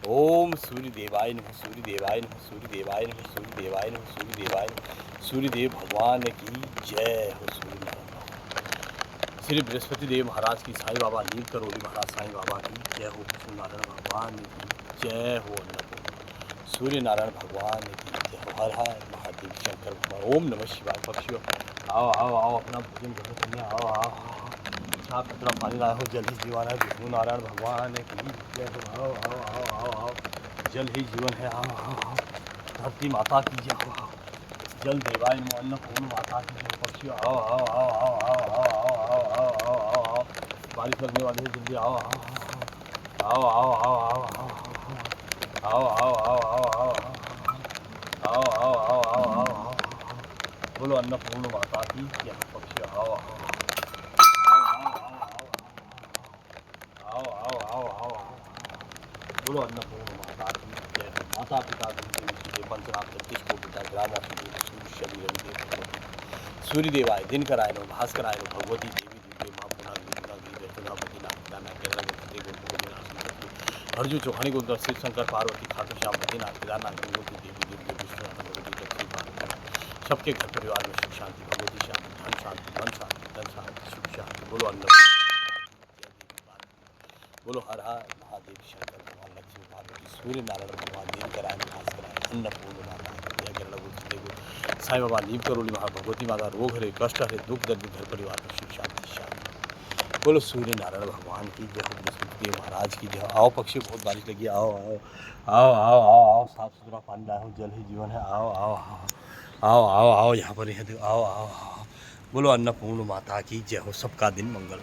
ओम सूर्य देवाय नमः, सूर्य देवाय नमः, सूर्य देवाय नमः, सूर्य देवाय नमः, सूर्य देवाय नमः। सूर्यदेव भगवान की जय हो। सूर्य नारायण श्री बृहस्पति देव महाराज की, साईं बाबा नील करोली महाराज साईं बाबा की जय हो। सूर्य नारायण भगवान की जय हो। अन्नपूर्ण सूर्य नारायण भगवान की जय हो। हर हर महादेव शंकर भगवान। ओम नमः शिवाय। पक्षियों आओ आओ आओ, अपना भोजन ग्रहण करने आओ आओ आओ। साफ कचरा पानी लाए हो, जल ही जीवन है। विष्णु नारायण भगवान की जय हो। आओ आओ आओ आओ आओ, जल ही जीवन है। आओ आओ आओ, धरती माता की जय हो। आओ, जल देवाय नमः, अन्नपूर्ण माता की जय। पक्षियों आओ आओ आओ आओ आओ आओ आओ आओ आओ आओ आओ, बारिश करने वाले हैं, जल्दी आओ आओ आओ आओ आओ आओ आओ आओ आओ आओ आओ आओ आओ आओ आओ आओ, बोलो अन्नपूर्ण माता की जय। पक्षियों आओ आओ आओ आओ आओ आओ आओ, बोलो अन्नपूर्ण माता की जय। माता पिता पंचनाम जगदीश को पिता ग्राम सूर्य शरीर सूर्य देवाय दिनकराय नो भास्कराय नो भगवती देवी दुर्गे माँ पुनागी हरजू चौहानी को शिव शंकर पार्वती खाटू श्याम बद्रीनाथ केदारनाथ गंगोत्री देवी दुर्गे विष्णुनाथ भगवती लक्ष्मी पार्वती। सबके घर परिवार में सुख शांति, भगवती शांति, धन शांति, मन शांति, धन शांति, सुख शांति। बोलो अन्न, बोलो हर हर महादेव शंकर भगवान लक्ष्मी पार्वती सूर्य नारायण भगवान दिनकराय भास्कराय अन्नपूर्ण माता साईं बाबा नीम करोली महा भगवती माता रोग हरे, कष्ट हरे, दुख दर्द घर परिवार में सुख शांति शांति। बोलो सूर्य नारायण भगवान की जय। बृहस्पति देव महाराज की जय। आओ पक्षी, बहुत बारिश लगी, आओ आओ आओ आओ आओ आओ, साफ सुथरा पानी लाए हो, जल ही जीवन है। आओ आओ आओ आओ आओ आओ, यहाँ पर यहाँ आओ आओ आओ, बोलो अन्नपूर्ण माता की जय हो। सबका दिन मंगल।